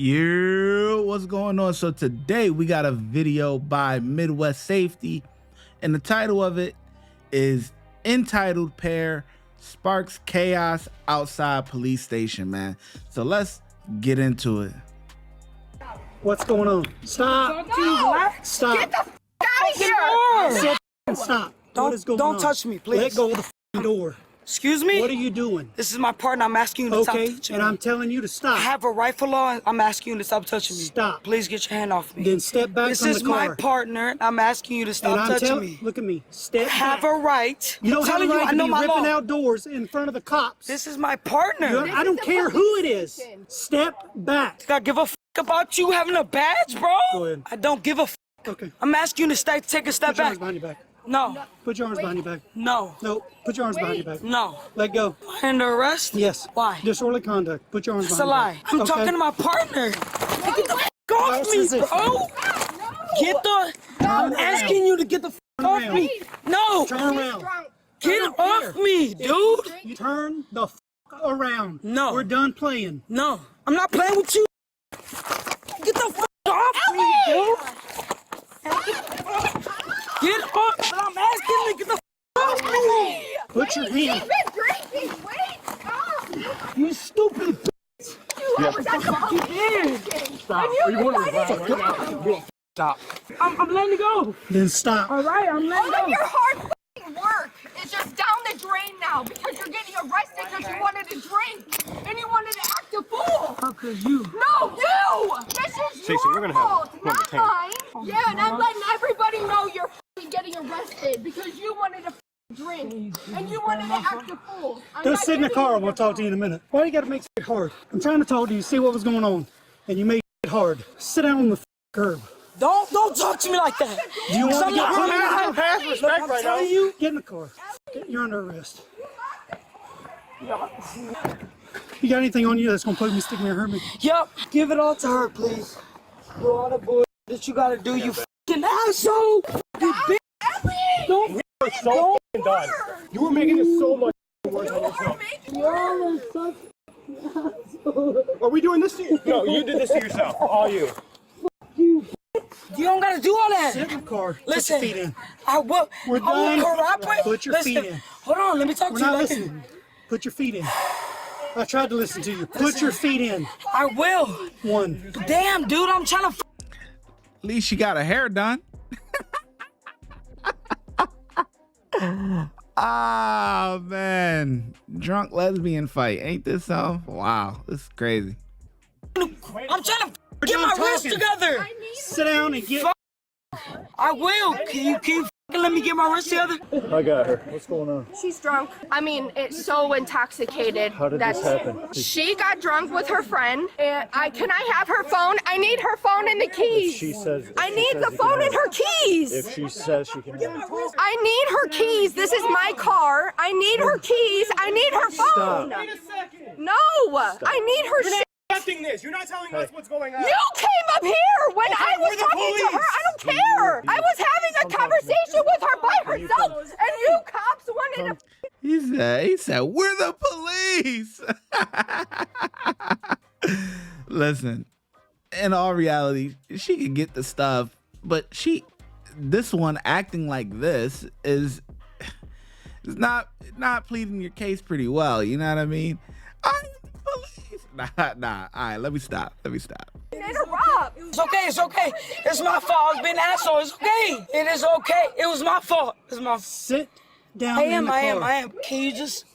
Yeah, what's going on? So today we got a video by Midwest Safety, and the title of it is entitled Pair Sparks Chaos Outside Police Station, man. So let's get into it. What's going on? Stop. No. Stop. Get the f out of here. Stop. Don't touch me, please. Let go of the f***ing door. Excuse me? What are you doing? This is my partner. I'm asking you to stop touching and me. I'm telling you to stop. I have a rifle on. I'm asking you to stop touching me. Stop. Please get your hand off me. Then step back This from the is car. my partner. I'm asking you to stop touching me. Look at me. Step I have back. a right. You don't have a telling right I to know be my ripping law. out doors in front of the cops. This is my partner. I don't care who it is. Step back. I give a f about you having a badge, bro. Go ahead. I don't give a f. Okay. I'm asking you to take a step Put your arms back. behind your back. No. Put your arms behind your back. No. No. Put your arms behind your back. No. Let go. Under arrest? Yes. Why? Disorderly conduct. Put your arms It's a behind lie. your I'm back. talking to my partner. Get the f off me, bro. Get the. I'm asking you to get the f off around. me. No. Turn around. Get off me, dude. You turn the f around. No. We're done playing. No. I'm not playing with you. Get the f off me, dude. Get off. I'm asking you to get the f off me. Put your hand. He's been drinking. Wait, stop. You stupid. Stop. Stop. I'm letting it go. Then stop. All right, I'm letting All of go. your hard work is just down the drain now because you're getting arrested because you wanted to drink and you wanted to act a fool. How could you? No, you! This is your fault, not mine. Yeah, and I'm letting everybody know you're getting arrested because you wanted to drink and you wanted to act a fool. Go sit in the car and we'll talk to you in a minute. Why do you got to make it hard? I'm trying to talk to you, see what was going on, and you made it hard. Sit down on the curb. Don't talk to me like that. Do you want to get I'm past respect right now? you? Get in the car. You're under arrest. You got anything on you that's gonna poke me, stick me, or hurt me? Yep. Give it all to her, please. Do all the bull that you gotta do, you fucking asshole. You bitch. Don't. So f***ing done. You were making this so much worse on yourself. Are we doing this to you? No, you did this to yourself. All you. You don't gotta do all that. Sit in the car. Listen, Put your feet in. I will. We're I will done. cooperate. Put your Listen, feet in. hold on. Let me talk We're to you. not Like listening. Put your feet in. I tried to listen to you. Put your feet in. I will. One. Damn, dude, I'm trying to. At least she got her hair done. Ah, man. Drunk lesbian fight. Ain't this so? Wow, this is crazy. I'm trying to get my wrist together. Sit down and get. I will. Can you fucking let me get my wrist together? I got her. What's going on? She's drunk. I mean, it's so intoxicated. How did this happen? She got drunk with her friend, and can I have her phone? I need her phone and the keys. She says. I need the phone and her keys. If she says she can. I need her keys. This is my car. I need her keys. I need her phone. Stop. No, I need her shit. Accepting this. You're not telling us what's going on. You came up here when I was we're the talking to her. police. I don't care. I was having a conversation with her by herself, and you cops wanted to. He said, we're the police. Listen, in all reality, she could get the stuff, but this one acting like this is not pleading your case pretty well. You know what I mean? I'm the police. Nah. All right, let me stop. Interrupt. It's okay. It's okay. It's my fault. I was being an asshole. It's okay. It is okay. It was my fault. It's my fault. Sit down. I in the car. am. Can you just?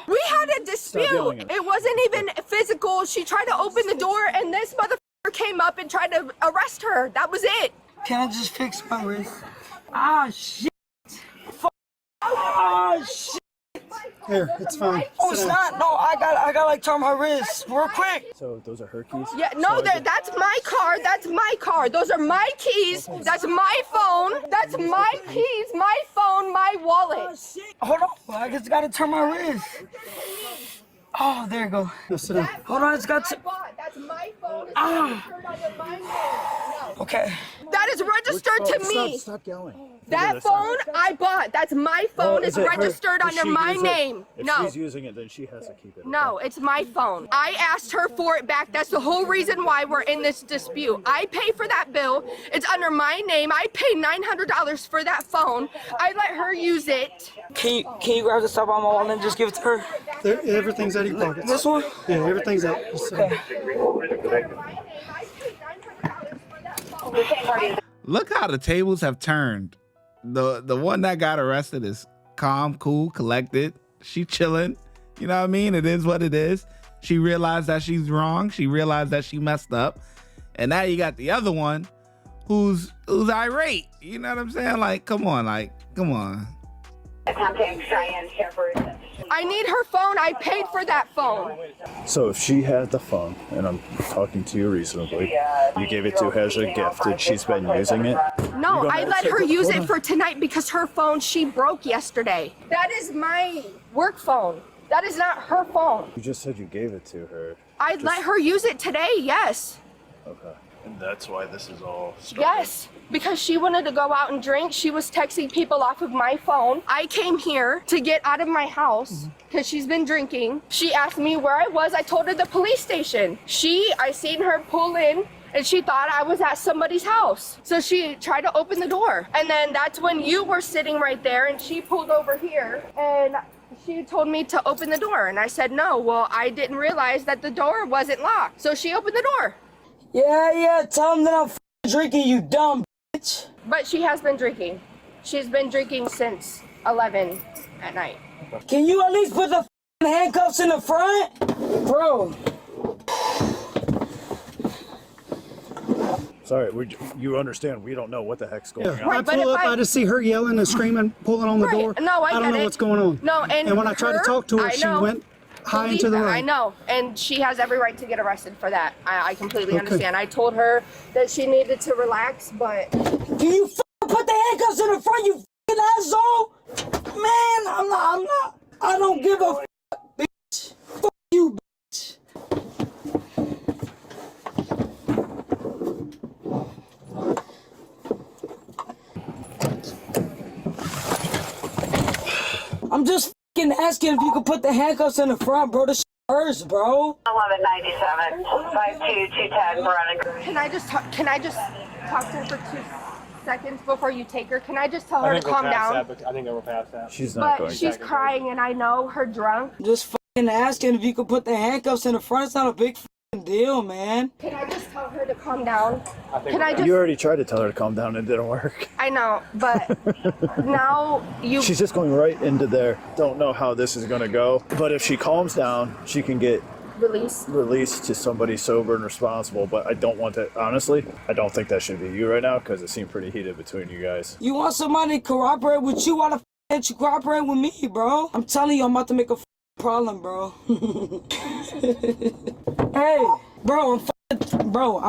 We had a dispute. It wasn't even physical. She tried to open the door, and this motherfucker came up and tried to arrest her. That was it. Can I just fix my wrist? Ah shit. Ah shit. Here, it's fine. Oh, Sit it's down. not. No, I got like turn my wrist real quick. So those are her keys? Yeah, no, that's my car. That's my car. Those are my keys. That's my phone. That's my keys, my phone, my wallet. Hold on. I just gotta turn my wrist. Oh, there you go. Now sit down. Hold on, it's got to. That's my phone. It's Ah. under my name. No. Okay. That is registered to me. Stop yelling. That phone I bought. That's my phone. It's registered under my name. If No. she's using it, then she has to keep it. No, it's my phone. I asked her for it back. That's the whole reason why we're in this dispute. I pay for that bill. It's under my name. I paid $900 for that phone. I let her use it. Can you grab the stuff on my wall and just give it to her? Everything's out of your pockets. This one? Yeah, everything's out. Just, Look how the tables have turned. The one that got arrested is calm, cool, collected. She chilling. You know what I mean? It is what it is. She realized that she's wrong. She realized that she messed up. And now you got the other one who's irate. You know what I'm saying? Like, come on. I need her phone. I paid for that phone. So if she had the phone, and I'm talking to you reasonably, you gave it to her as a gift, and she's been using it? No, I let her use it for tonight because her phone, she broke yesterday. That is my work phone. That is not her phone. You just said you gave it to her. I let her use it today, yes. Okay. And that's why this is all started? Yes, because she wanted to go out and drink. She was texting people off of my phone. I came here to get out of my house because she's been drinking. She asked me where I was. I told her the police station. I seen her pull in and she thought I was at somebody's house. So she tried to open the door. And then that's when you were sitting right there and she pulled over here and she told me to open the door. And I said, no, well, I didn't realize that the door wasn't locked. So she opened the door. Yeah, tell him that I'm drinking, you dumb bitch. But she has been drinking. She's been drinking since 11 at night. Can you at least put the handcuffs in the front? Bro. Sorry, you understand, we don't know what the heck's going on. I pull up, I just see her yelling and screaming, pulling on the door. No, I don't know what's going on. No, and when I tried to talk to her, she went high into the room. I know, and she has every right to get arrested for that. I completely understand. I told her that she needed to relax, but... Can you put the handcuffs in the front, you f***ing asshole? Man, I'm not. I don't give a f***, bitch. Fuck you, bitch. I'm just f***ing asking if you could put the handcuffs in the front, bro. This hurts, bro. 1197, 52210, Veronica. Can I just talk to her for 2 seconds before you take her? Can I just tell her to calm down? I think we're past that. She's But not going. she's crying, and I know her drunk. Just f***ing asking if you could put the handcuffs in the front. It's not a big f***ing deal, man. Can I just tell her to calm down? You already tried to tell her to calm down and it didn't work. I know, but now you... She's just going right into there. Don't know how this is going to go. But if she calms down, she can get released to somebody sober and responsible. But I don't want to, honestly, I don't think that should be you right now because it seemed pretty heated between you guys. You want somebody to cooperate with you? Why the f*** ain't you cooperate with me, bro? I'm telling you, I'm about to make a problem, bro. Hey, bro,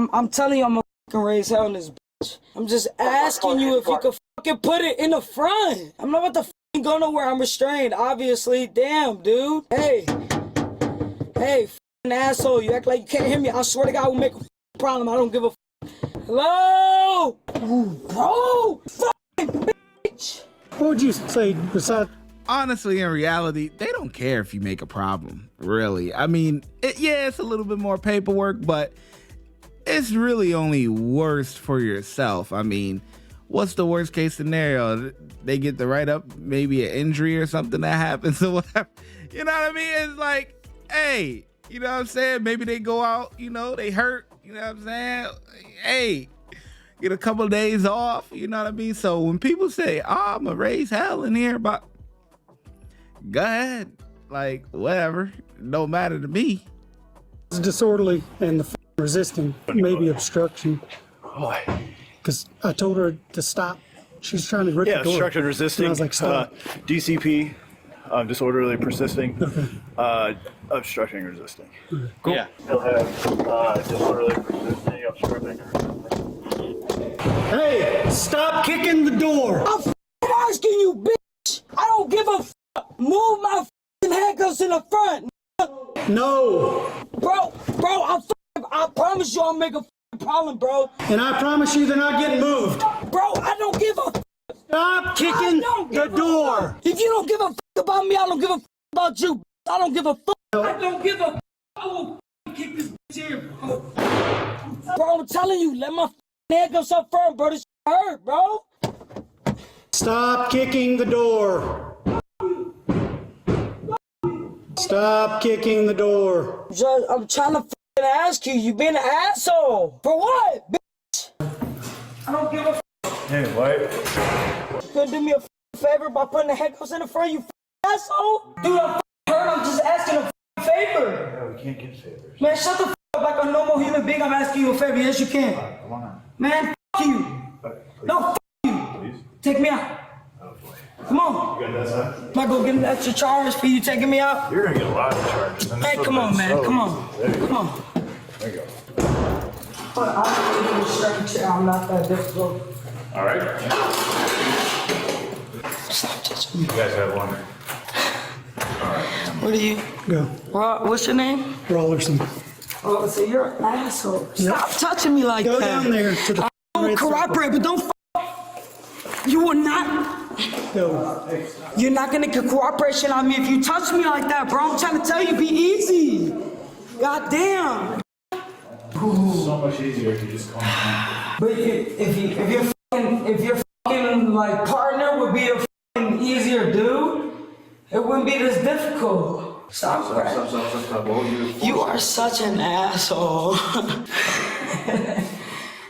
I'm telling you, I'm gonna fucking raise hell in this bitch. I'm just asking you if you could fucking put it in the front. I'm not about to fucking go nowhere. I'm restrained, obviously. Damn, dude. Hey, fucking asshole. You act like you can't hear me. I swear to God, I will make a problem. I don't give a f. Hello? Ooh, bro, fucking bitch. What would you say besides? Honestly, in reality, they don't care if you make a problem, really. I mean, it's a little bit more paperwork, but it's really only worse for yourself. I mean, what's the worst case scenario? They get the write-up, maybe an injury or something that happens or whatever. You know what I mean? It's like, hey, you know what I'm saying? Maybe they go out, they hurt, you know what I'm saying? Hey, get a couple of days off, you know what I mean? So when people say, I'm going to raise hell in here, but go ahead, like whatever, don't matter to me. It's disorderly and the resisting, maybe obstruction. Why? Because I told her to stop. She's trying to rip the door. Yeah, obstruction resisting. And I was like, stop. DCP, disorderly persisting, obstructing resisting. Cool. Yeah. He'll have disorderly persisting, obstructing resisting. Hey, stop kicking the door. I'm f***ing asking you, bitch. I don't give a f***. Move my f***ing handcuffs in the front. No. Bro, I promise you I'll make a f***ing problem. problem, bro. And I promise you they're not getting moved. Bro, I don't give a Stop kicking the door. If you don't give a about me, I don't give a about you. I don't give a fuck. I don't give a I will kick this bitch here, bro. Bro, I'm telling you, let my handcuffs up firm, bro. This hurt, bro. Stop kicking the door. Stop kicking the door. Judge, I'm trying to ask you. You being an asshole. For what, bitch? I don't give a Hey, what? You couldn't do me a favor by putting the handcuffs in the front, you asshole? Dude, I'm hurt. I'm just asking a favor. No, we can't get favors. Man, shut the up like a normal human being. I'm asking you a favor. Yes, you can. Come on. Man, you. No, you. Please? Take me out. Oh, boy. Come on. You got that side? Am I gonna get an extra charge for you taking me out? You're gonna get a lot of charges. Hey, come on, man. Come on. Come on. There you go. But I'm not even straight chair. I'm not that difficult. All right. Stop touching me. You guys have one. What are you? Go. What's your name? Rollerson. Oh, so you're an asshole. Stop touching me like Go that. down there to the I will cooperate, but don't You will not. Go. You're not gonna get cooperation on me if you touch me like that, bro. I'm trying to tell you, be easy. God damn. So much easier if you just calm down. But if your fucking like partner would be a fucking easier dude, it wouldn't be this difficult. Stop. You are such an asshole.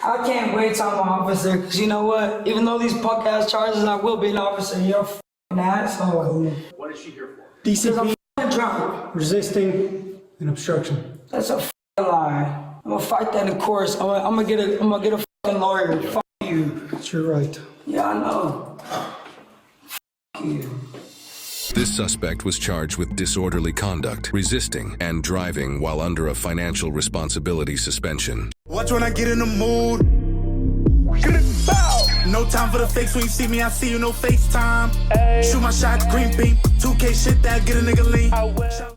I can't wait till I'm an officer, because you know what? Even though these punk ass charges, I will be an officer. You're a fucking asshole. What is she here for? DCP, I'm drunk. resisting, and obstruction. That's a fucking lie. I'm gonna fight that in court. I'm gonna get a fucking lawyer. Fuck you. That's your right. Yeah, I know. Fuck you. This suspect was charged with disorderly conduct, resisting, and driving while under a financial responsibility suspension. Watch when I get in the mood. Bow. No time for the fakes. When you see me, I see you, no FaceTime. Shoot my shot, green beam. 2K shit that get a nigga lean.